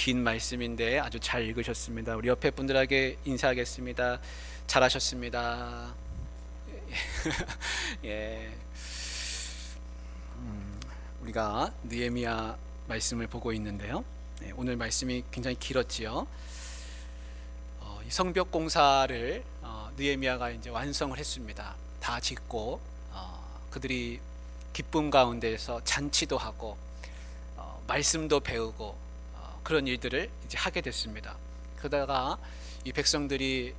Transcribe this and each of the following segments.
긴 말씀인데 아주 잘 읽으셨습니다. 우리 옆에 분들에게 인사하겠습니다. 잘하셨습니다. 예, 우리가 느헤미야 말씀을 보고 있는데요. 오늘 말씀이 굉장히 길었지요. 이 성벽 공사를 느헤미야가 이제 완성을 했습니다. 다 짓고 그들이 기쁨 가운데에서 잔치도 하고 말씀도 배우고 그런 일들을 이제 하게 됐습니다. 그러다가 이 백성들이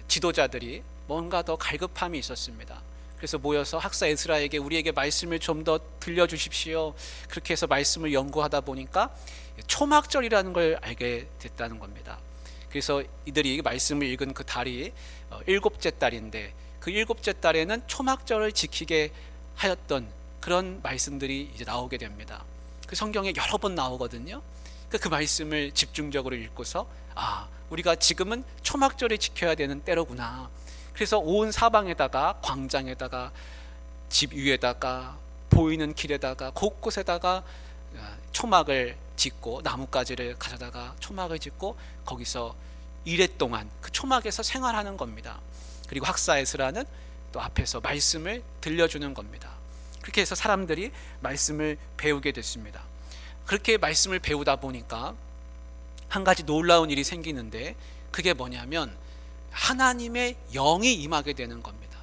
지도자들이 뭔가 더 갈급함이 있었습니다. 그래서 모여서 학사 에스라에게 우리에게 말씀을 좀 더 들려주십시오. 그렇게 해서 말씀을 연구하다 보니까 초막절이라는 걸 알게 됐다는 겁니다. 그래서 이들이 말씀을 읽은 그 달이 일곱째 달인데 그 일곱째 달에는 초막절을 지키게 하였던 그런 말씀들이 이제 나오게 됩니다. 그 성경에 여러 번 나오거든요. 그 말씀을 집중적으로 읽고서 우리가 지금은 초막절을 지켜야 되는 때로구나. 그래서 온 사방에다가 광장에다가 집 위에다가 보이는 길에다가 곳곳에다가 초막을 짓고 나뭇가지를 가져다가 초막을 짓고 거기서 이랫동안 그 초막에서 생활하는 겁니다. 그리고 학사 에스라는 또 앞에서 말씀을 들려주는 겁니다. 그렇게 해서 사람들이 말씀을 배우게 됐습니다. 그렇게 말씀을 배우다 보니까 한 가지 놀라운 일이 생기는데 그게 뭐냐면 하나님의 영이 임하게 되는 겁니다.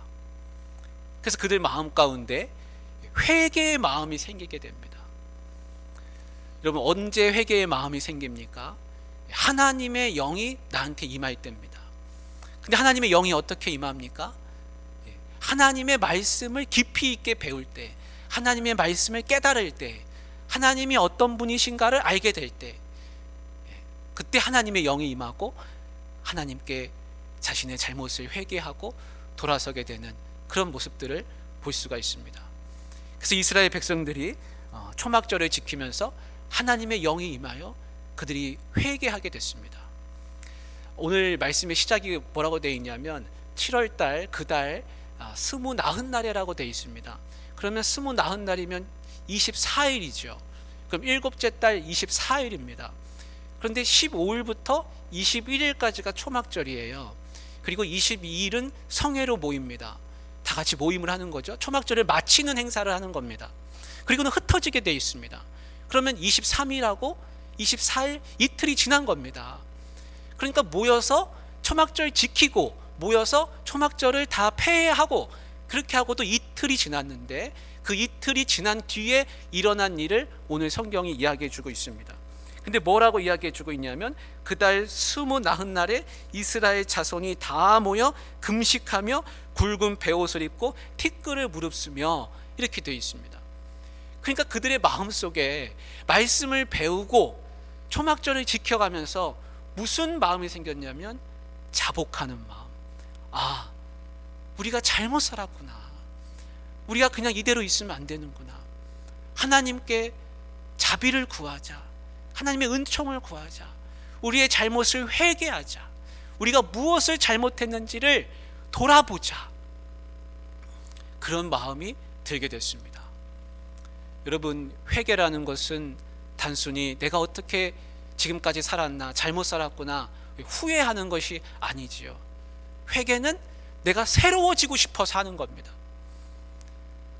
그래서 그들 마음 가운데 회개의 마음이 생기게 됩니다. 여러분, 언제 회개의 마음이 생깁니까? 하나님의 영이 나한테 임할 때입니다. 근데 하나님의 영이 어떻게 임합니까? 하나님의 말씀을 깊이 있게 배울 때, 하나님의 말씀을 깨달을 때, 하나님이 어떤 분이신가를 알게 될 때, 그때 하나님의 영이 임하고 하나님께 자신의 잘못을 회개하고 돌아서게 되는 그런 모습들을 볼 수가 있습니다. 그래서 이스라엘 백성들이 초막절을 지키면서 하나님의 영이 임하여 그들이 회개하게 됐습니다. 오늘 말씀의 시작이 뭐라고 되어 있냐면 7월달 그달 스무 나흔 날이라고 되어 있습니다. 그러면 스무 나흔 날이면 24일이죠. 그럼 일곱째 달 24일입니다. 그런데 15일부터 21일까지가 초막절이에요. 그리고 22일은 성회로 모입니다. 다 같이 모임을 하는 거죠. 초막절을 마치는 행사를 하는 겁니다. 그리고는 흩어지게 되어 있습니다. 그러면 23일하고 24일 이틀이 지난 겁니다. 그러니까 모여서 초막절 지키고 모여서 초막절을 다 폐해하고 그렇게 하고도 이틀이 지났는데 그 이틀이 지난 뒤에 일어난 일을 오늘 성경이 이야기해 주고 있습니다. 근데 뭐라고 이야기해 주고 있냐면 그달 스무 나흔 날에 이스라엘 자손이 다 모여 금식하며 굵은 베옷을 입고 티끌을 무릅쓰며 이렇게 되어 있습니다. 그러니까 그들의 마음속에 말씀을 배우고 초막절을 지켜가면서 무슨 마음이 생겼냐면 자복하는 마음. 우리가 잘못 살았구나. 우리가 그냥 이대로 있으면 안 되는구나. 하나님께 자비를 구하자. 하나님의 은총을 구하자. 우리의 잘못을 회개하자. 우리가 무엇을 잘못했는지를 돌아보자. 그런 마음이 들게 됐습니다. 여러분, 회개라는 것은 단순히 내가 어떻게 지금까지 살았나, 잘못 살았구나 후회하는 것이 아니지요. 회개는 내가 새로워지고 싶어서 하는 겁니다.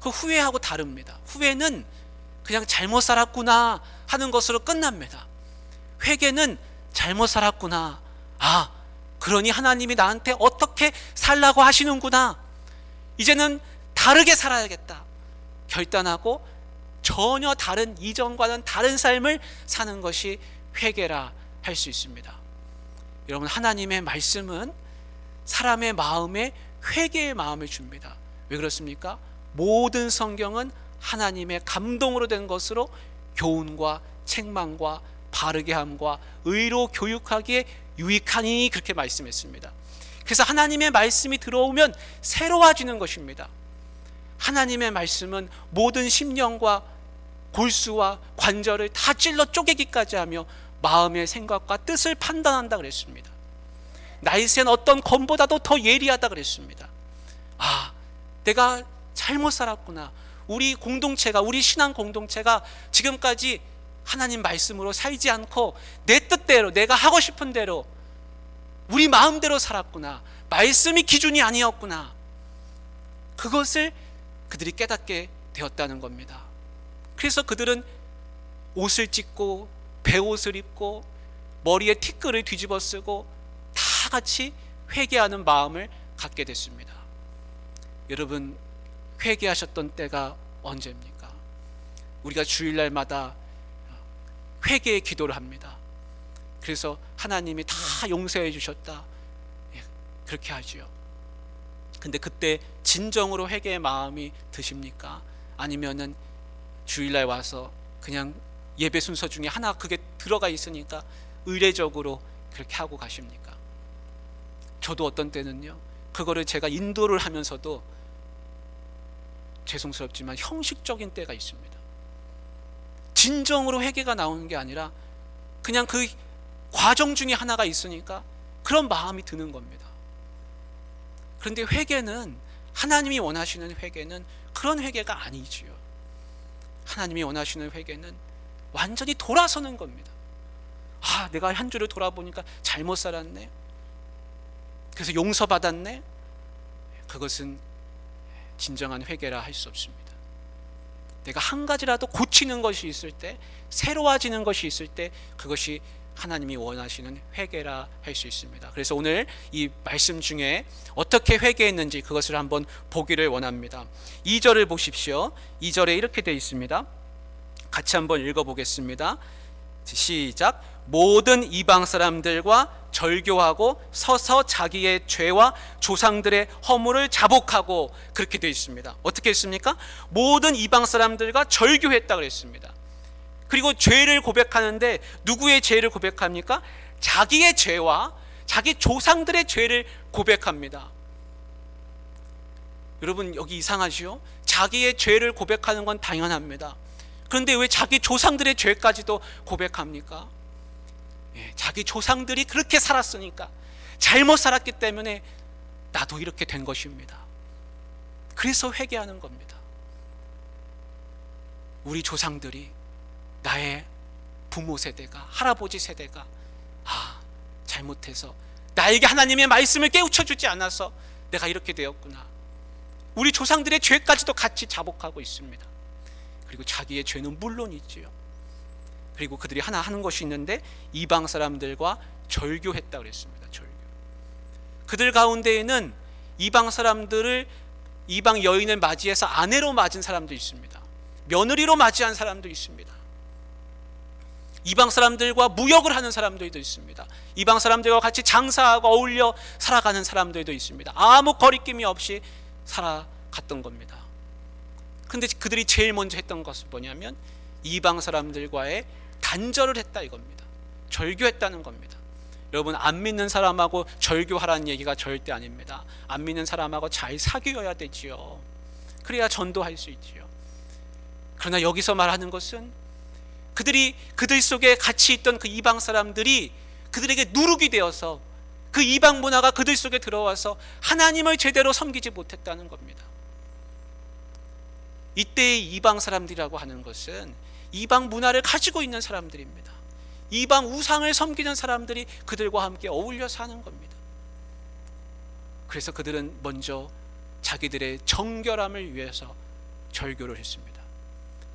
그 후회하고 다릅니다. 후회는 그냥 잘못 살았구나 하는 것으로 끝납니다. 회개는 잘못 살았구나. 그러니 하나님이 나한테 어떻게 살라고 하시는구나. 이제는 다르게 살아야겠다. 결단하고 전혀 다른, 이전과는 다른 삶을 사는 것이 회개라 할 수 있습니다. 여러분, 하나님의 말씀은 사람의 마음에 회개의 마음을 줍니다. 왜 그렇습니까? 모든 성경은 하나님의 감동으로 된 것으로 교훈과 책망과 바르게 함과 의로 교육하기에 유익하니 그렇게 말씀했습니다. 그래서 하나님의 말씀이 들어오면 새로워지는 것입니다. 하나님의 말씀은 모든 심령과 골수와 관절을 다 찔러 쪼개기까지 하며 마음의 생각과 뜻을 판단한다 그랬습니다. 나의 센 어떤 검보다도 더 예리하다 그랬습니다. 내가 잘못 살았구나. 우리 공동체가, 우리 신앙 공동체가 지금까지 하나님 말씀으로 살지 않고 내 뜻대로, 내가 하고 싶은 대로, 우리 마음대로 살았구나. 말씀이 기준이 아니었구나. 그것을 그들이 깨닫게 되었다는 겁니다. 그래서 그들은 옷을 찢고 베옷을 입고 머리에 티끌을 뒤집어 쓰고 다 같이 회개하는 마음을 갖게 됐습니다. 여러분, 회개하셨던 때가 언제입니까? 우리가 주일날마다 회개의 기도를 합니다. 그래서 하나님이 다 용서해 주셨다, 그렇게 하지요. 근데 그때 진정으로 회개의 마음이 드십니까? 아니면은 주일날 와서 그냥 예배 순서 중에 하나 그게 들어가 있으니까 의례적으로 그렇게 하고 가십니까? 저도 어떤 때는요, 그거를 제가 인도를 하면서도 죄송스럽지만 형식적인 때가 있습니다. 진정으로 회개가 나오는 게 아니라 그냥 그 과정 중에 하나가 있으니까 그런 마음이 드는 겁니다. 그런데 회개는, 하나님이 원하시는 회개는 그런 회개가 아니지요. 하나님이 원하시는 회개는 완전히 돌아서는 겁니다. 아, 내가 한 주를 돌아보니까 잘못 살았네, 그래서 용서받았네. 그것은 진정한 회개라 할 수 없습니다. 내가 한 가지라도 고치는 것이 있을 때, 새로워지는 것이 있을 때, 그것이 하나님이 원하시는 회개라 할 수 있습니다. 그래서 오늘 이 말씀 중에 어떻게 회개했는지 그것을 한번 보기를 원합니다. 2절을 보십시오. 2절에 이렇게 되어 있습니다. 같이 한번 읽어보겠습니다. 시작. 모든 이방 사람들과 절교하고 서서 자기의 죄와 조상들의 허물을 자복하고, 그렇게 되어 있습니다. 어떻게 했습니까? 모든 이방 사람들과 절교했다 그랬습니다. 그리고 죄를 고백하는데 누구의 죄를 고백합니까? 자기의 죄와 자기 조상들의 죄를 고백합니다. 여러분, 여기 이상하지요? 자기의 죄를 고백하는 건 당연합니다. 그런데 왜 자기 조상들의 죄까지도 고백합니까? 자기 조상들이 그렇게 살았으니까, 잘못 살았기 때문에 나도 이렇게 된 것입니다. 그래서 회개하는 겁니다. 우리 조상들이, 나의 부모 세대가, 할아버지 세대가 잘못해서 나에게 하나님의 말씀을 깨우쳐주지 않아서 내가 이렇게 되었구나. 우리 조상들의 죄까지도 같이 자복하고 있습니다. 그리고 자기의 죄는 물론이지요. 그리고 그들이 하나 하는 것이 있는데 이방 사람들과 절교했다 그랬습니다. 절교. 그들 가운데에는 이방 사람들을, 이방 여인을 맞이해서 아내로 맞은 사람도 있습니다. 며느리로 맞이한 사람도 있습니다. 이방 사람들과 무역을 하는 사람들도 있습니다. 이방 사람들과 같이 장사하고 어울려 살아가는 사람들도 있습니다. 아무 거리낌이 없이 살아갔던 겁니다. 근데 그들이 제일 먼저 했던 것은 뭐냐면 이방 사람들과의 단절을 했다 이겁니다. 절교했다는 겁니다. 여러분, 안 믿는 사람하고 절교하라는 얘기가 절대 아닙니다. 안 믿는 사람하고 잘 사귀어야 되지요. 그래야 전도할 수 있지요. 그러나 여기서 말하는 것은 그들 속에 같이 있던 그 이방 사람들이 그들에게 누룩이 되어서 그 이방 문화가 그들 속에 들어와서 하나님을 제대로 섬기지 못했다는 겁니다. 이때의 이방 사람들이라고 하는 것은 이방 문화를 가지고 있는 사람들입니다. 이방 우상을 섬기는 사람들이 그들과 함께 어울려 사는 겁니다. 그래서 그들은 먼저 자기들의 정결함을 위해서 절교를 했습니다.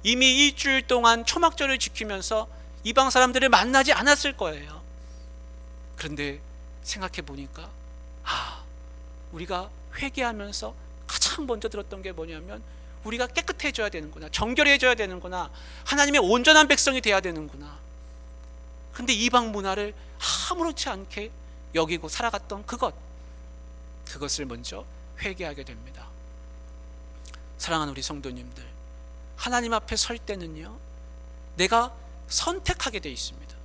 이미 일주일 동안 초막절을 지키면서 이방 사람들을 만나지 않았을 거예요. 그런데 생각해 보니까 우리가 회개하면서 가장 먼저 들었던 게 뭐냐면 우리가 깨끗해져야 되는구나, 정결해져야 되는구나, 하나님의 온전한 백성이 돼야 되는구나. 그런데 이방 문화를 아무렇지 않게 여기고 살아갔던 그것을 먼저 회개하게 됩니다. 사랑하는 우리 성도님들, 하나님 앞에 설 때는요, 내가 선택하게 돼 있습니다.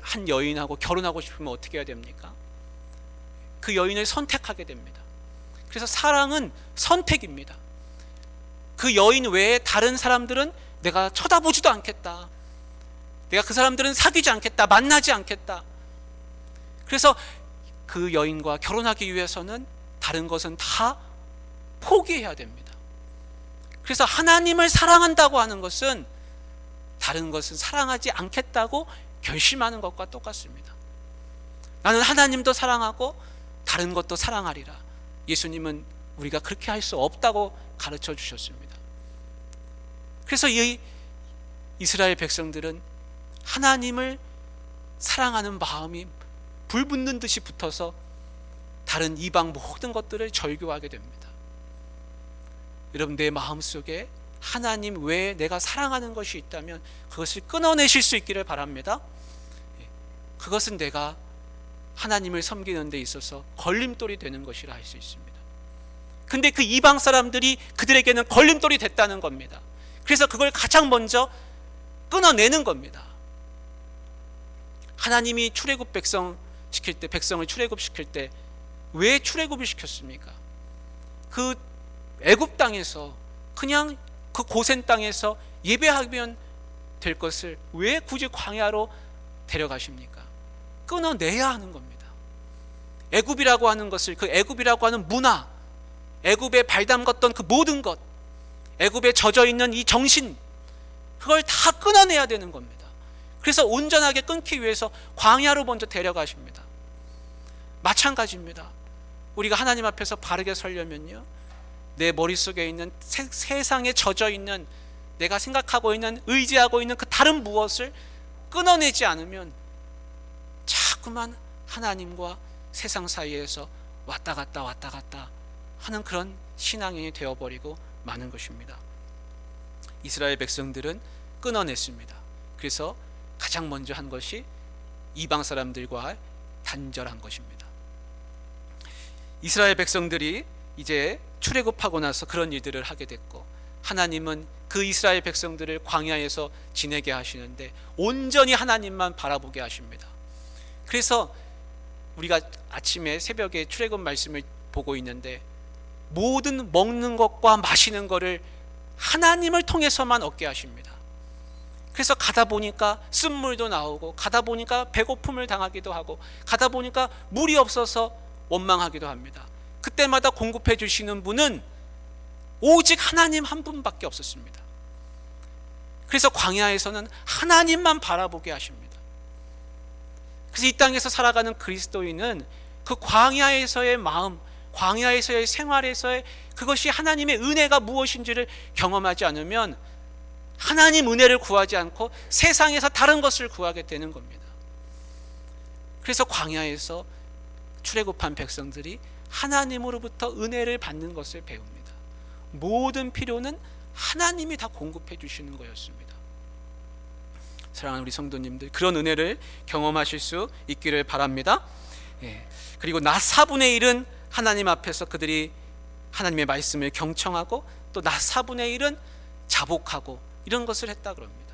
한 여인하고 결혼하고 싶으면 어떻게 해야 됩니까? 그 여인을 선택하게 됩니다. 그래서 사랑은 선택입니다. 그 여인 외에 다른 사람들은 내가 쳐다보지도 않겠다. 내가 그 사람들은 사귀지 않겠다. 만나지 않겠다. 그래서 그 여인과 결혼하기 위해서는 다른 것은 다 포기해야 됩니다. 그래서 하나님을 사랑한다고 하는 것은 다른 것은 사랑하지 않겠다고 결심하는 것과 똑같습니다. 나는 하나님도 사랑하고 다른 것도 사랑하리라. 예수님은 우리가 그렇게 할 수 없다고 가르쳐 주셨습니다. 그래서 이 이스라엘 백성들은 하나님을 사랑하는 마음이 불붙는 듯이 붙어서 다른 이방 모든 것들을 절교하게 됩니다. 여러분, 내 마음속에 하나님 외에 내가 사랑하는 것이 있다면 그것을 끊어내실 수 있기를 바랍니다. 그것은 내가 하나님을 섬기는 데 있어서 걸림돌이 되는 것이라 할 수 있습니다. 근데 그 이방 사람들이 그들에게는 걸림돌이 됐다는 겁니다. 그래서 그걸 가장 먼저 끊어내는 겁니다. 하나님이 출애굽 백성을 출애굽시킬 때 왜 출애굽을 시켰습니까? 그 애굽 땅에서 그냥 그 고센 땅에서 예배하면 될 것을 왜 굳이 광야로 데려가십니까? 끊어내야 하는 겁니다. 애굽이라고 하는 것을, 그 애굽이라고 하는 문화, 애굽에 발 담궜던 그 모든 것, 애굽에 젖어 있는 이 정신, 그걸 다 끊어내야 되는 겁니다. 그래서 온전하게 끊기 위해서 광야로 먼저 데려가십니다. 마찬가지입니다. 우리가 하나님 앞에서 바르게 서려면요, 내 머릿속에 있는 세상에 젖어 있는, 내가 생각하고 있는, 의지하고 있는 그 다른 무엇을 끊어내지 않으면 자꾸만 하나님과 세상 사이에서 왔다 갔다 하는 그런 신앙인이 되어버리고 마는 것입니다. 이스라엘 백성들은 끊어냈습니다. 그래서 가장 먼저 한 것이 이방 사람들과 단절한 것입니다. 이스라엘 백성들이 이제 출애굽하고 나서 그런 일들을 하게 됐고, 하나님은 그 이스라엘 백성들을 광야에서 지내게 하시는데 온전히 하나님만 바라보게 하십니다. 그래서 우리가 아침에 새벽에 출애굽 말씀을 보고 있는데 모든 먹는 것과 마시는 것을 하나님을 통해서만 얻게 하십니다. 그래서 가다 보니까 쓴물도 나오고, 가다 보니까 배고픔을 당하기도 하고, 가다 보니까 물이 없어서 원망하기도 합니다. 그때마다 공급해 주시는 분은 오직 하나님 한 분밖에 없었습니다. 그래서 광야에서는 하나님만 바라보게 하십니다. 그래서 이 땅에서 살아가는 그리스도인은 그 광야에서의 마음, 광야에서의 생활에서의 그것이 하나님의 은혜가 무엇인지를 경험하지 않으면 하나님 은혜를 구하지 않고 세상에서 다른 것을 구하게 되는 겁니다. 그래서 광야에서 출애굽한 백성들이 하나님으로부터 은혜를 받는 것을 배웁니다. 모든 필요는 하나님이 다 공급해 주시는 거였습니다. 사랑하는 우리 성도님들, 그런 은혜를 경험하실 수 있기를 바랍니다. 그리고 나 4분의 1은 하나님 앞에서 그들이 하나님의 말씀을 경청하고 또 나 4분의 1은 자복하고 이런 것을 했다 그럽니다.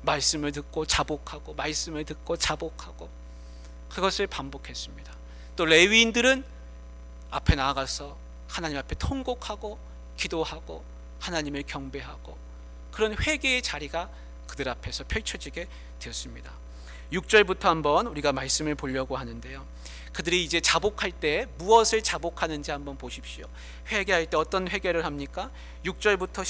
말씀을 듣고 자복하고, 말씀을 듣고 자복하고, 그것을 반복했습니다. 또 레위인들은 앞에 나아가서 하나님 앞에 통곡하고 기도하고 하나님을 경배하고, 그런 회개의 자리가 그들 앞에서 펼쳐지게 되었습니다. 6절부터 한번 우리가 말씀을 보려고 하는데요, 그들이 이제 자복할 때 무엇을 자복하는지 한번 보십시오. 회개할 때 어떤 회개를 합니까? 6절부터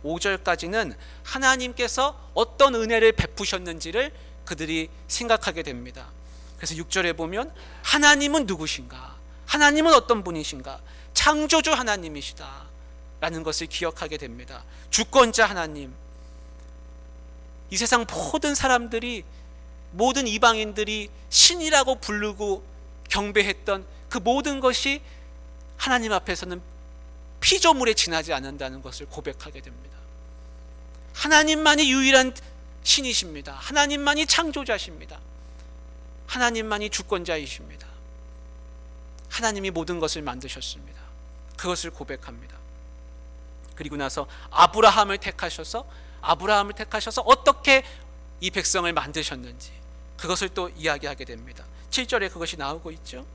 15절까지는 하나님께서 어떤 은혜를 베푸셨는지를 그들이 생각하게 됩니다. 그래서 6절에 보면 하나님은 누구신가? 하나님은 어떤 분이신가? 창조주 하나님이시다 라는 것을 기억하게 됩니다. 주권자 하나님, 이 세상 모든 사람들이, 모든 이방인들이 신이라고 부르고 경배했던 그 모든 것이 하나님 앞에서는 피조물에 지나지 않는다는 것을 고백하게 됩니다. 하나님만이 유일한 신이십니다. 하나님만이 창조자십니다. 하나님만이 주권자이십니다. 하나님이 모든 것을 만드셨습니다. 그것을 고백합니다. 그리고 나서 아브라함을 택하셔서 어떻게 이 백성을 만드셨는지 그것을 또 이야기하게 됩니다. 7절에 그것이 나오고 있죠.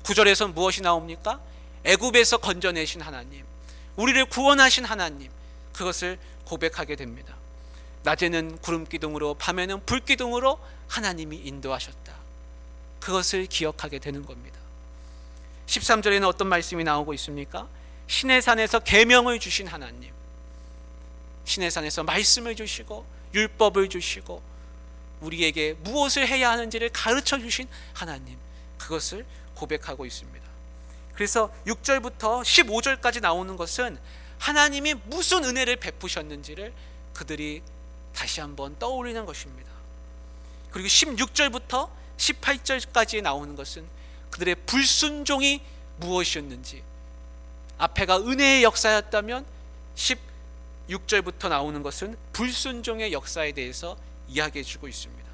9절에서 무엇이 나옵니까? 애굽에서 건져내신 하나님, 우리를 구원하신 하나님, 그것을 고백하게 됩니다. 낮에는 구름 기둥으로, 밤에는 불 기둥으로 하나님이 인도하셨다. 그것을 기억하게 되는 겁니다. 13절에는 어떤 말씀이 나오고 있습니까? 시내산에서 계명을 주신 하나님, 시내산에서 말씀을 주시고 율법을 주시고 우리에게 무엇을 해야 하는지를 가르쳐 주신 하나님, 그것을 고백하고 있습니다. 그래서 6절부터 15절까지 나오는 것은 하나님이 무슨 은혜를 베푸셨는지를 그들이 다시 한번 떠올리는 것입니다. 그리고 16절부터 18절까지 나오는 것은 그들의 불순종이 무엇이었는지, 앞에가 은혜의 역사였다면 16절부터 나오는 것은 불순종의 역사에 대해서 이야기해 주고 있습니다.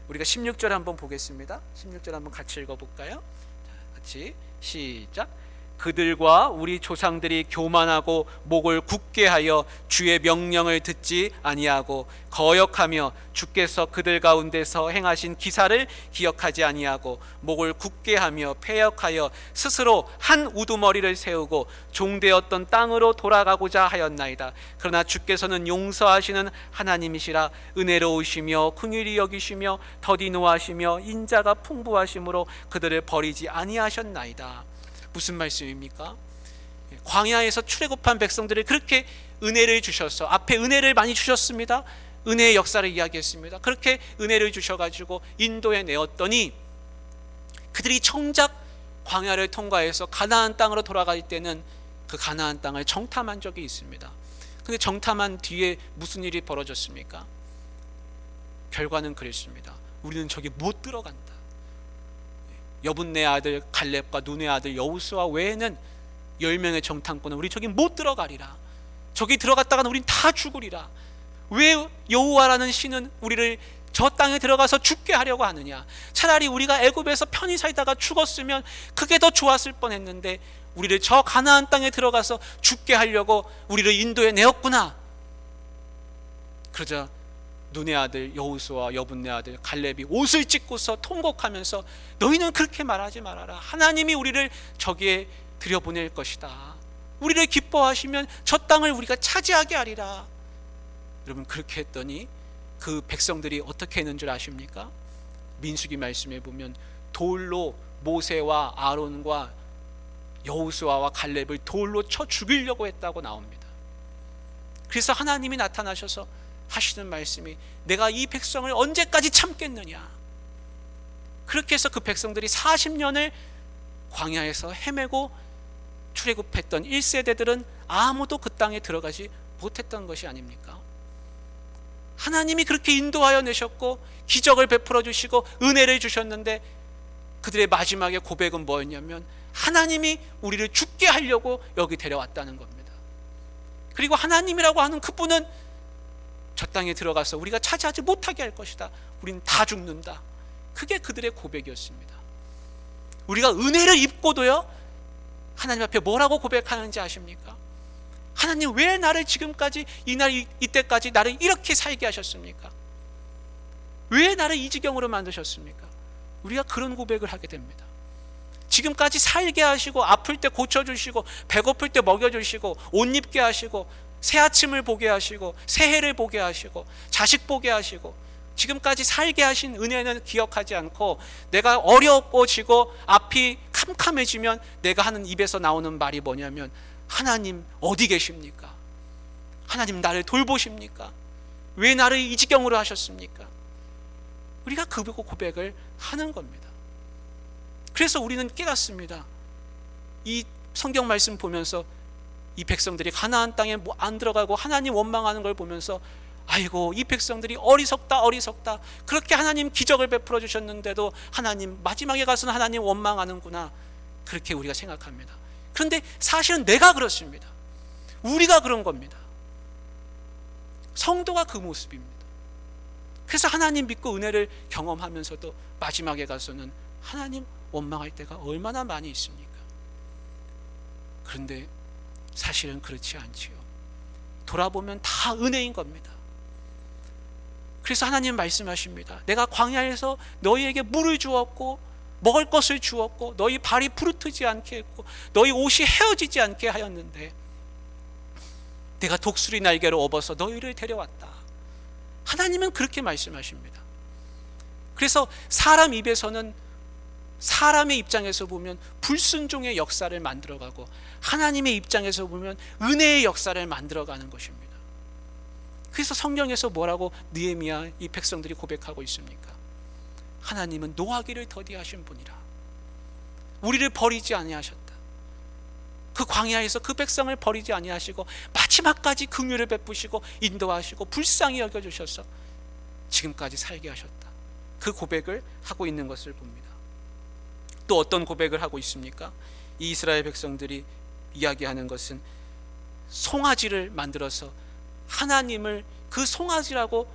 우리가 16절 한번 보겠습니다. 16절 한번 같이 읽어볼까요? 자, 같이 시작. 그들과 우리 조상들이 교만하고 목을 굳게 하여 주의 명령을 듣지 아니하고 거역하며 주께서 그들 가운데서 행하신 기사를 기억하지 아니하고 목을 굳게 하며 패역하여 스스로 한 우두머리를 세우고 종되었던 땅으로 돌아가고자 하였나이다. 그러나 주께서는 용서하시는 하나님이시라 은혜로우시며 긍휼히 여기시며 더디 노하시며 인자가 풍부하심으로 그들을 버리지 아니하셨나이다. 무슨 말씀입니까? 광야에서 출애굽한 백성들을 그렇게 은혜를 주셔서, 앞에 은혜를 많이 주셨습니다. 은혜의 역사를 이야기했습니다. 그렇게 은혜를 주셔가지고 인도에 내었더니 그들이 정작 광야를 통과해서 가나안 땅으로 돌아갈 때는 그 가나안 땅을 정탐한 적이 있습니다. 근데 정탐한 뒤에 무슨 일이 벌어졌습니까? 결과는 그랬습니다. 우리는 저기 못 들어간다. 여분네 아들 갈렙과 눈의 아들 여호수아 외에는 10명의 정탐꾼은 우리 저기 못 들어가리라. 저기 들어갔다가는 우린 다 죽으리라. 왜 여호와라는 신은 우리를 저 땅에 들어가서 죽게 하려고 하느냐? 차라리 우리가 애굽에서 편히 살다가 죽었으면 그게 더 좋았을 뻔했는데 우리를 저 가나안 땅에 들어가서 죽게 하려고 우리를 인도에 내었구나. 그러자 눈의 아들 여호수아와 여분네 아들 갈렙이 옷을 찢고서 통곡하면서 너희는 그렇게 말하지 말아라. 하나님이 우리를 저기에 들여보낼 것이다. 우리를 기뻐하시면 저 땅을 우리가 차지하게 하리라. 여러분, 그렇게 했더니 그 백성들이 어떻게 했는 줄 아십니까? 민수기 말씀에 보면 돌로 모세와 아론과 여호수아와 갈렙을 돌로 쳐 죽이려고 했다고 나옵니다. 그래서 하나님이 나타나셔서 하시는 말씀이 내가 이 백성을 언제까지 참겠느냐. 그렇게 해서 그 백성들이 40년을 광야에서 헤매고 출애굽했던 1세대들은 아무도 그 땅에 들어가지 못했던 것이 아닙니까? 하나님이 그렇게 인도하여 내셨고 기적을 베풀어 주시고 은혜를 주셨는데 그들의 마지막의 고백은 뭐였냐면 하나님이 우리를 죽게 하려고 여기 데려왔다는 겁니다. 그리고 하나님이라고 하는 그분은 저 땅에 들어가서 우리가 차지하지 못하게 할 것이다. 우린 다 죽는다. 그게 그들의 고백이었습니다. 우리가 은혜를 입고도요, 하나님 앞에 뭐라고 고백하는지 아십니까? 하나님, 왜 나를 지금까지 이때까지 나를 이렇게 살게 하셨습니까? 왜 나를 이 지경으로 만드셨습니까? 우리가 그런 고백을 하게 됩니다. 지금까지 살게 하시고 아플 때 고쳐주시고 배고플 때 먹여주시고 옷 입게 하시고 새 아침을 보게 하시고 새해를 보게 하시고 자식 보게 하시고 지금까지 살게 하신 은혜는 기억하지 않고 내가 어려워지고 앞이 캄캄해지면 내가 하는 입에서 나오는 말이 뭐냐면 하나님 어디 계십니까? 하나님 나를 돌보십니까? 왜 나를 이 지경으로 하셨습니까? 우리가 그 고백을 하는 겁니다. 그래서 우리는 깨닫습니다. 이 성경 말씀 보면서 이 백성들이 가나안 땅에 안 들어가고 하나님 원망하는 걸 보면서 아이고, 이 백성들이 어리석다 어리석다. 그렇게 하나님 기적을 베풀어 주셨는데도 하나님 마지막에 가서는 하나님 원망하는구나. 그렇게 우리가 생각합니다. 그런데 사실은 내가 그렇습니다. 우리가 그런 겁니다. 성도가 그 모습입니다. 그래서 하나님 믿고 은혜를 경험하면서도 마지막에 가서는 하나님 원망할 때가 얼마나 많이 있습니까? 그런데 사실은 그렇지 않지요. 돌아보면 다 은혜인 겁니다. 그래서 하나님 말씀하십니다. 내가 광야에서 너희에게 물을 주었고 먹을 것을 주었고 너희 발이 부르트지 않게 했고 너희 옷이 헤어지지 않게 하였는데 내가 독수리 날개로 업어서 너희를 데려왔다. 하나님은 그렇게 말씀하십니다. 그래서 사람 입에서는 사람의 입장에서 보면 불순종의 역사를 만들어가고 하나님의 입장에서 보면 은혜의 역사를 만들어가는 것입니다. 그래서 성경에서 뭐라고 느헤미야 이 백성들이 고백하고 있습니까? 하나님은 노하기를 더디하신 분이라. 우리를 버리지 아니하셨다. 그 광야에서 그 백성을 버리지 아니하시고 마지막까지 긍휼을 베푸시고 인도하시고 불쌍히 여겨주셔서 지금까지 살게 하셨다. 그 고백을 하고 있는 것을 봅니다. 또 어떤 고백을 하고 있습니까? 이 이스라엘 백성들이 이야기하는 것은 송아지를 만들어서 하나님을 그 송아지라고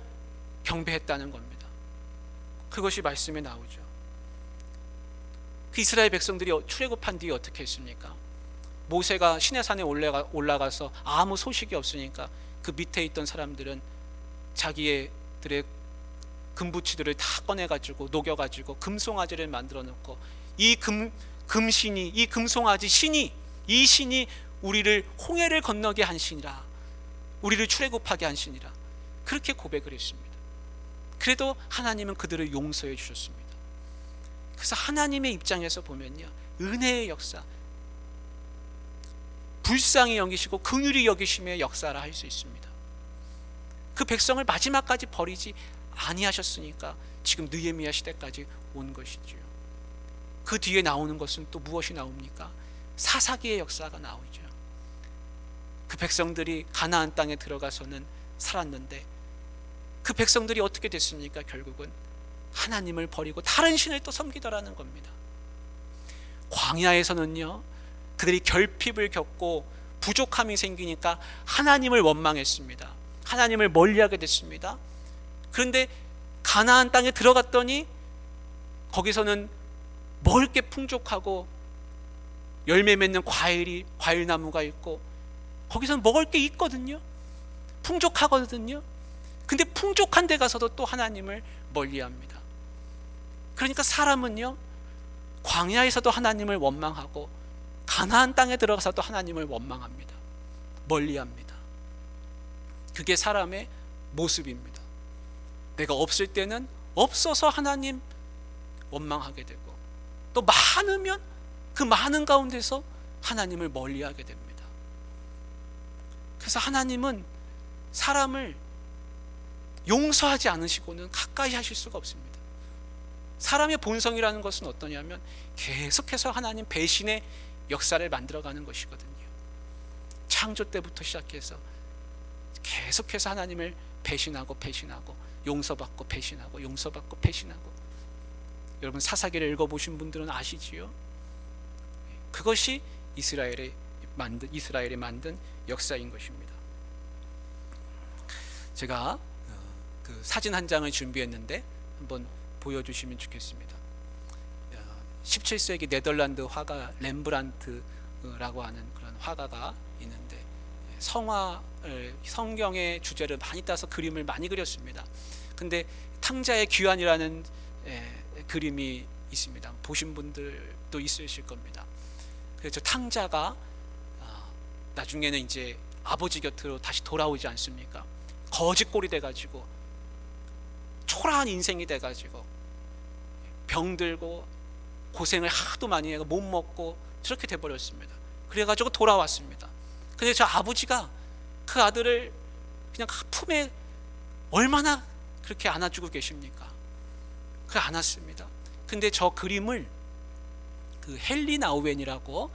경배했다는 겁니다. 그것이 말씀에 나오죠. 그 이스라엘 백성들이 출애굽한 뒤에 어떻게 했습니까? 모세가 시내산에 올라가서 아무 소식이 없으니까 그 밑에 있던 사람들은 자기들의 금부치들을 다 꺼내가지고 녹여가지고 금송아지를 만들어 놓고 이 금신이, 이 금송아지 신이, 이 신이 우리를 홍해를 건너게 한 신이라, 우리를 출애굽하게 한 신이라, 그렇게 고백을 했습니다. 그래도 하나님은 그들을 용서해 주셨습니다. 그래서 하나님의 입장에서 보면요, 은혜의 역사, 불쌍히 여기시고 긍휼히 여기심의 역사라 할 수 있습니다. 그 백성을 마지막까지 버리지 아니하셨으니까 지금 느헤미야 시대까지 온 것이지요. 그 뒤에 나오는 것은 또 무엇이 나옵니까? 사사기의 역사가 나오죠. 그 백성들이 가나안 땅에 들어가서는 살았는데 그 백성들이 어떻게 됐습니까? 결국은 하나님을 버리고 다른 신을 또 섬기더라는 겁니다. 광야에서는요, 그들이 결핍을 겪고 부족함이 생기니까 하나님을 원망했습니다. 하나님을 멀리하게 됐습니다. 그런데 가나안 땅에 들어갔더니 거기서는 먹을 게 풍족하고 열매 맺는 과일나무가 있고 거기서는 먹을 게 있거든요. 풍족하거든요. 근데 풍족한 데 가서도 또 하나님을 멀리합니다. 그러니까 사람은요, 광야에서도 하나님을 원망하고 가나안 땅에 들어가서도 하나님을 원망합니다. 멀리합니다. 그게 사람의 모습입니다. 내가 없을 때는 없어서 하나님 원망하게 되고, 또 많으면 그 많은 가운데서 하나님을 멀리하게 됩니다. 그래서 하나님은 사람을 용서하지 않으시고는 가까이 하실 수가 없습니다. 사람의 본성이라는 것은 어떠냐면 계속해서 하나님 배신의 역사를 만들어가는 것이거든요. 창조 때부터 시작해서 계속해서 하나님을 배신하고 용서받고 배신하고 용서받고 배신하고. 여러분 사사기를 읽어보신 분들은 아시지요? 그것이 이스라엘이 만든 역사인 것입니다. 제가 그 사진 한 장을 준비했는데 한번 보여주시면 좋겠습니다. 17세기 네덜란드 화가 렘브란트라고 하는 그런 화가가 있는데 성경의 주제를 많이 따서 그림을 많이 그렸습니다. 근데 탕자의 귀환이라는 그림이 있습니다. 보신 분들도 있으실 겁니다. 그래서 탕자가 나중에는 이제 아버지 곁으로 다시 돌아오지 않습니까? 거지꼴이 돼가지고 초라한 인생이 돼가지고 병들고 고생을 하도 많이 해서 못 먹고 저렇게 돼버렸습니다. 그래가지고 돌아왔습니다. 근데 저 아버지가 그 아들을 그냥 품에 얼마나 그렇게 안아주고 계십니까? 그 안았습니다. 근데 저 그림을 그 헨리 나우웬이라고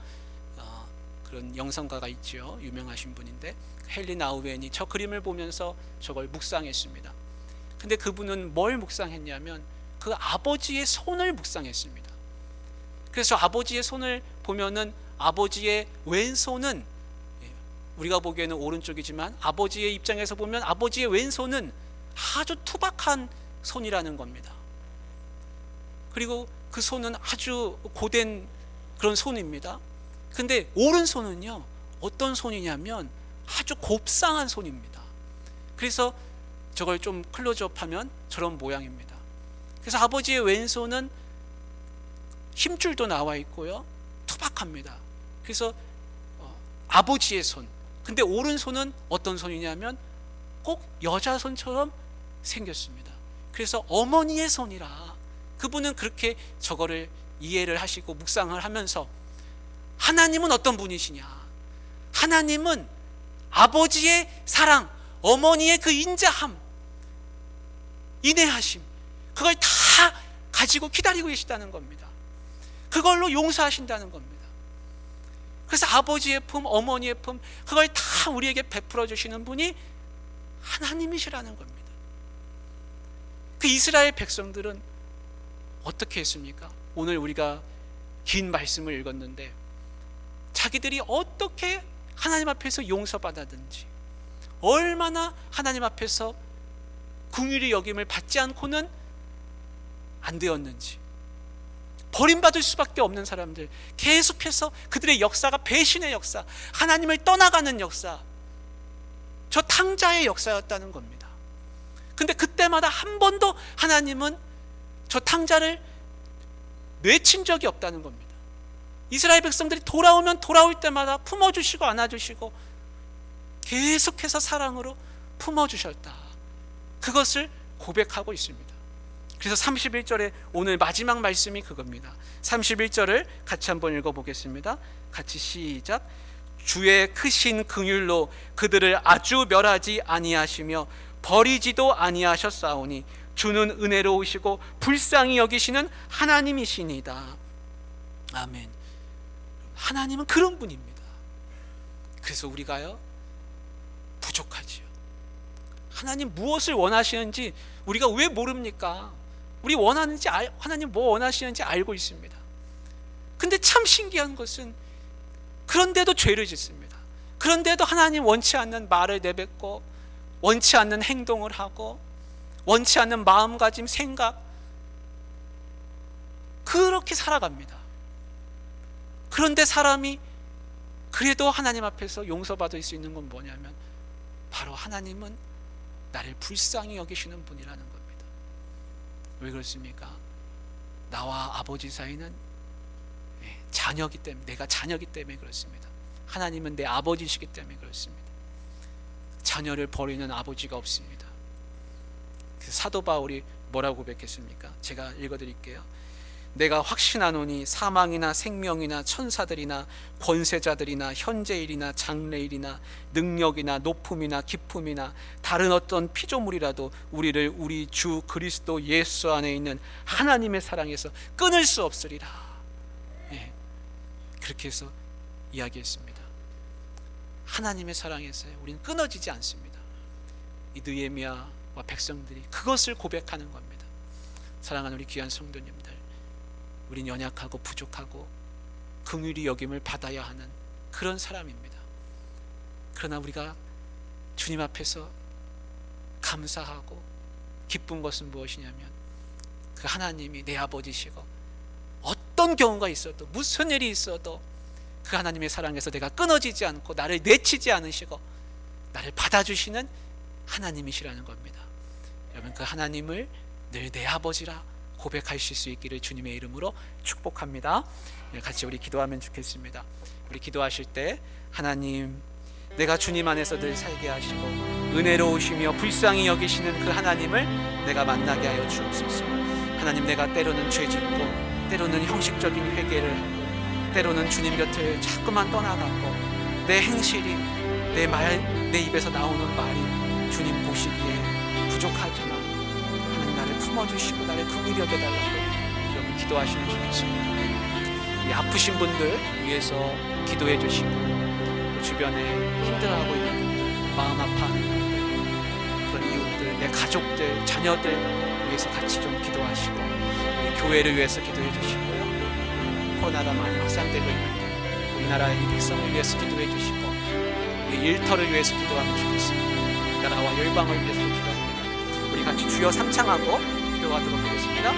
그런 영성가가 있죠. 유명하신 분인데 헨리 나우웬이 저 그림을 보면서 저걸 묵상했습니다. 근데 그분은 뭘 묵상했냐면 그 아버지의 손을 묵상했습니다. 그래서 아버지의 손을 보면은 아버지의 왼손은 우리가 보기에는 오른쪽이지만 아버지의 입장에서 보면 아버지의 왼손은 아주 투박한 손이라는 겁니다. 그리고 그 손은 아주 고된 그런 손입니다. 근데 오른손은요, 어떤 손이냐면 아주 곱상한 손입니다. 그래서 저걸 좀 클로즈업하면 저런 모양입니다. 그래서 아버지의 왼손은 힘줄도 나와 있고요, 투박합니다. 그래서 아버지의 손. 근데 오른손은 어떤 손이냐면 꼭 여자 손처럼 생겼습니다. 그래서 어머니의 손이라 그분은 그렇게 저거를 이해를 하시고 묵상을 하면서 하나님은 어떤 분이시냐? 하나님은 아버지의 사랑, 어머니의 그 인자함, 인내하심, 그걸 다 가지고 기다리고 계시다는 겁니다. 그걸로 용서하신다는 겁니다. 그래서 아버지의 품, 어머니의 품, 그걸 다 우리에게 베풀어 주시는 분이 하나님이시라는 겁니다. 그 이스라엘 백성들은 어떻게 했습니까? 오늘 우리가 긴 말씀을 읽었는데 자기들이 어떻게 하나님 앞에서 용서받았는지, 얼마나 하나님 앞에서 긍휼히 여김을 받지 않고는 안 되었는지, 버림받을 수밖에 없는 사람들, 계속해서 그들의 역사가 배신의 역사, 하나님을 떠나가는 역사, 저 탕자의 역사였다는 겁니다. 근데 그때마다 한 번도 하나님은 저 탕자를 내친 적이 없다는 겁니다. 이스라엘 백성들이 돌아오면 돌아올 때마다 품어주시고 안아주시고 계속해서 사랑으로 품어주셨다, 그것을 고백하고 있습니다. 그래서 31절에 오늘 마지막 말씀이 그겁니다. 31절을 같이 한번 읽어보겠습니다. 같이 시작. 주의 크신 긍휼로 그들을 아주 멸하지 아니하시며 버리지도 아니하셨사오니 주는 은혜로우시고 불쌍히 여기시는 하나님이시니다. 아멘. 하나님은 그런 분입니다. 그래서 우리가요 부족하지요. 하나님 무엇을 원하시는지 우리가 왜 모릅니까? 우리 원하는지 하나님 뭐 원하시는지 알고 있습니다. 근데 참 신기한 것은 그런데도 죄를 짓습니다. 그런데도 하나님 원치 않는 말을 내뱉고 원치 않는 행동을 하고 원치 않는 마음가짐, 생각, 그렇게 살아갑니다. 그런데 사람이 그래도 하나님 앞에서 용서받을 수 있는 건 뭐냐면 바로 하나님은 나를 불쌍히 여기시는 분이라는 겁니다. 왜 그렇습니까? 나와 아버지 사이는 자녀기 때문에, 내가 자녀기 때문에 그렇습니다. 하나님은 내 아버지시기 때문에 그렇습니다. 자녀를 버리는 아버지가 없습니다. 그래서 사도 바울이 뭐라고 고백했습니까? 제가 읽어드릴게요. 내가 확신하노니 사망이나 생명이나 천사들이나 권세자들이나 현재일이나 장래일이나 능력이나 높음이나 깊음이나 다른 어떤 피조물이라도 우리를 우리 주 그리스도 예수 안에 있는 하나님의 사랑에서 끊을 수 없으리라. 그렇게 해서 이야기했습니다. 하나님의 사랑에서 우리는 끊어지지 않습니다. 이 느헤미야와 백성들이 그것을 고백하는 겁니다. 사랑하는 우리 귀한 성도님들, 우린 연약하고 부족하고 긍휼히 여김을 받아야 하는 그런 사람입니다. 그러나 우리가 주님 앞에서 감사하고 기쁜 것은 무엇이냐면 그 하나님이 내 아버지시고 어떤 경우가 있어도 무슨 일이 있어도 그 하나님의 사랑에서 내가 끊어지지 않고 나를 내치지 않으시고 나를 받아주시는 하나님이시라는 겁니다. 여러분, 그 하나님을 늘 내 아버지라 고백하실 수 있기를 주님의 이름으로 축복합니다. 같이 우리 기도하면 좋겠습니다. 우리 기도하실 때 하나님, 내가 주님 안에서 늘 살게 하시고 은혜로우시며 불쌍히 여기시는 그 하나님을 내가 만나게 하여 주옵소서. 하나님, 내가 때로는 죄짓고 때로는 형식적인 회개를 하고 때로는 주님 곁을 자꾸만 떠나갔고 내 행실이, 내 말, 내 입에서 나오는 말이 주님 보시기에 부족하지만 하나님 나를 품어주시고 나를 긍휼히 여겨달라고 여러분 기도하시면 좋겠습니다. 이 아프신 분들 위해서 기도해 주시고 또 주변에 힘들어하고 있는 분들, 마음 아파하는 분들, 그런 이웃들, 내 가족들, 자녀들 위해서 같이 좀 기도하시고 우리 교회를 위해서 기도해 주시고요. 코로나가 많이 확산되고 있는데 우리나라의 이 백성을 위해서 기도해 주시고 우리 일터를 위해서 기도하면 좋겠습니다. 나라와 열방을 위해서 기도합니다. 우리 같이 주여 삼창하고 기도하도록 하겠습니다.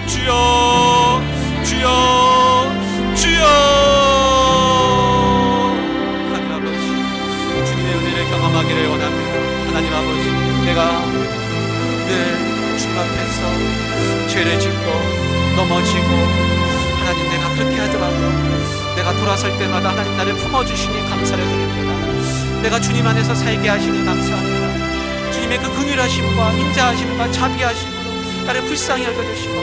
주여, 주여, 주여. 하나님 아버지, 주님의 은혜를 경험하기를 원합니다. 하나님 아버지, 내가 늘 주님 앞에서 죄를 짓고 넘어지고 하나님, 내가 그렇게 하더라도 내가 돌아설 때마다 하나님 나를 품어주시니 감사를 드립니다. 내가 주님 안에서 살게 하시니 감사합니다. 주님의 그 긍휼하심과 인자하심과 자비하심으로 나를 불쌍히 여겨주시고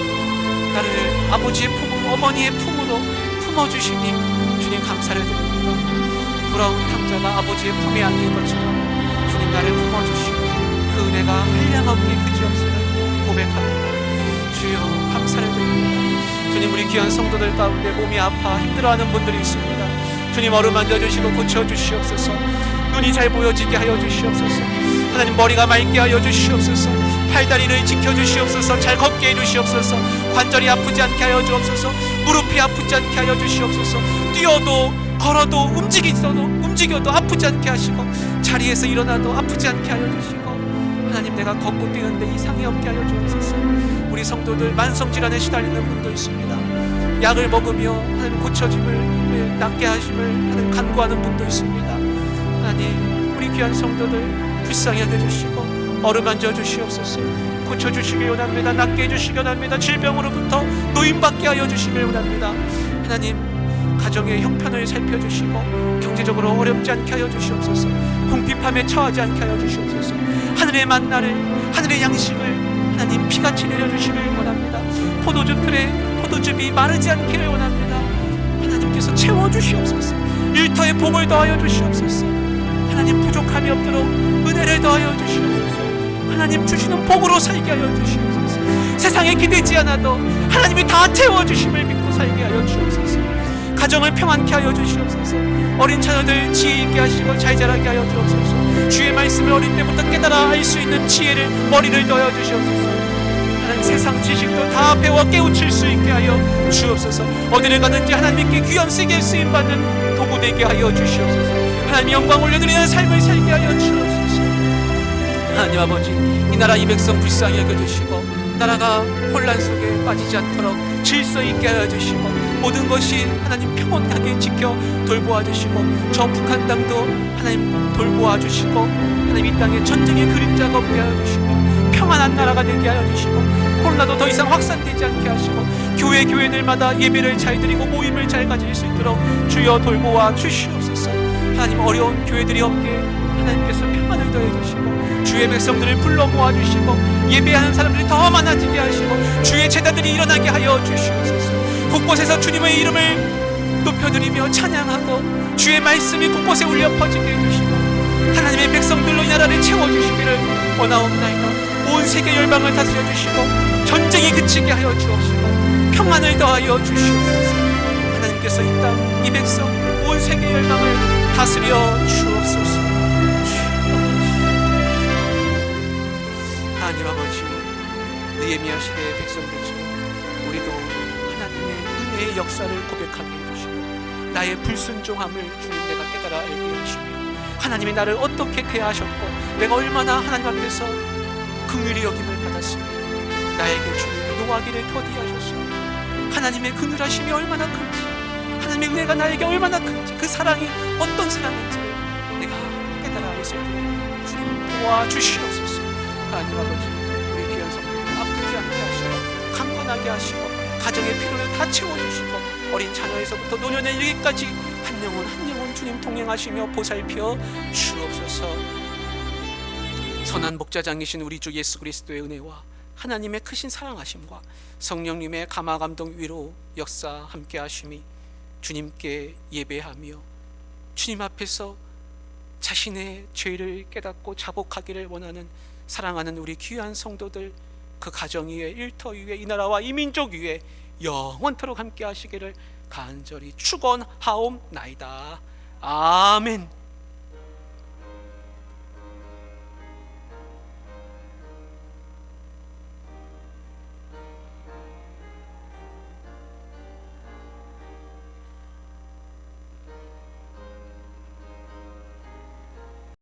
나를 아버지의 품으로, 어머니의 품으로 품어주시니 주님 감사를 드립니다. 돌아온 탕자가 아버지의 품에 안긴 것처럼 주님, 나를 품어주시고 그 은혜가 한량없게 그지없으나 고백합니다. 주여 감사를 드립니다. 주님, 우리 귀한 성도들 가운데 몸이 아파 힘들어하는 분들이 있습니다. 주님, 어루만져 주시고 고쳐주시옵소서. 눈이 잘 보여지게 하여 주시옵소서. 하나님, 머리가 맑게 하여 주시옵소서. 팔다리를 지켜주시옵소서. 잘 걷게 해주시옵소서. 관절이 아프지 않게 하여 주옵소서. 무릎이 아프지 않게 하여 주시옵소서. 뛰어도 걸어도 움직여도 아프지 않게 하시고, 자리에서 일어나도 아프지 않게 하여 주시고, 하나님, 내가 걷고 뛰는데 이상이 없게 하여 주옵소서. 우리 성도들 만성질환에 시달리는 분도 있습니다. 약을 먹으며 하나님 고쳐짐을, 낫게 하심을 하나님 간구하는 분도 있습니다. 하나님, 우리 귀한 성도들 불쌍히 여겨주시고 어루만져 주시옵소서. 고쳐주시길 원합니다. 낫게 해주시길 원합니다. 질병으로부터 노임받게 하여 주시길 원합니다. 하나님, 가정의 형편을 살펴주시고 경제적으로 어렵지 않게 하여 주시옵소서. 궁핍함에 처하지 않게 하여 주시옵소서. 하늘의 만나를, 하늘의 양식을 하나님 피같이 내려주시길 원합니다. 포도주 틀에 포도즙이 마르지 않기를 원합니다. 하나님께서 채워주시옵소서. 일터에 복을 더하여 주시옵소서. 하나님, 부족함이 없도록 은혜를 더하여 주시옵소서. 하나님 주시는 복으로 살게 하여 주시옵소서. 세상에 기대지 않아도 하나님이 다 채워주심을 믿고 살게 하여 주옵소서. 가정을 평안케 하여 주시옵소서. 어린 자녀들 지혜 있게 하시고 잘 자라게 하여 주옵소서. 주의 말씀을 어린 때부터 깨달아 알 수 있는 지혜를, 머리를 더하여 주시옵소서. 하나님, 세상 지식도 다 배워 깨우칠 수 있게 하여 주옵소서. 어디를 가든지 하나님께 귀한 쓰게 쓰임받는 도구 되게 하여 주시옵소서. 하나님, 영광 올려드리는 삶을 살게 하여 주옵소서. 하나님 아버지, 이 나라 이 백성 불쌍히 여겨주시고 나라가 혼란 속에 빠지지 않도록 질서 있게 하여 주시고 모든 것이 하나님 평온하게 지켜 돌보아 주시고 저 북한 땅도 하나님 돌보아 주시고 하나님 이 땅에 전쟁의 그림자가 없게 하여 주시고 평안한 나라가 되게 하여 주시고 코로나도 더 이상 확산되지 않게 하시고 교회들마다 예배를 잘 드리고 모임을 잘 가질 수 있도록 주여 돌보아 주시옵소서. 하나님, 어려운 교회들이 없게 하나님께서 평안을 더해 주시고 주의 백성들을 불러 모아주시고 예배하는 사람들이 더 많아지게 하시고 주의 제자들이 일어나게 하여 주시옵소서. 곳곳에서 주님의 이름을 높여드리며 찬양하고 주의 말씀이 곳곳에 울려 퍼지게 해주시고 하나님의 백성들로 이 나라를 채워주시기를 원하옵나이다. 온 세계 열방을 다스려 주시고 전쟁이 그치게 하여 주옵시고 평안을 더하여 주시옵소서. 하나님께서 이 땅, 이 백성, 온 세계 열방을 다스려 주옵소서. 하나님 아버지, 느헤미야 시대의 백성들처럼 우리도 하나님의 은혜의 역사를 고백하게 해주시고 나의 불순종함을 주님 내가 깨달아 알게 해주시며 하나님이 나를 어떻게 대하셨고 내가 얼마나 하나님 앞에서 긍휼히 여김을 받았으며 나에게 주님 노하기를 더디하셨으며 하나님의 긍휼하심이 얼마나 큰지, 하나님의 은혜가 나에게 얼마나 큰지, 그 사랑이 어떤 사랑인지를 내가 깨달아 알았을 때 주님 도와주시옵소서. 하나님 아버지, 우리 귀한 성도들 아프지 않게 하시고 강건하게 하시고 가정의 필요를 다 채워주시고 어린 자녀에서부터 노년에 이르기까지 한 영혼 주님 동행하시며 보살펴 주옵소서. 선한 목자장이신 우리 주 예수 그리스도의 은혜와 하나님의 크신 사랑하심과 성령님의 감화 감동 위로 역사 함께 하심이 주님께 예배하며 주님 앞에서 자신의 죄를 깨닫고 자복하기를 원하는 사랑하는 우리 귀한 성도들 그 가정 위에 일터 위에 이 나라와 이 민족 위에 영원토록 함께 하시기를 간절히 축원하옵나이다. 아멘.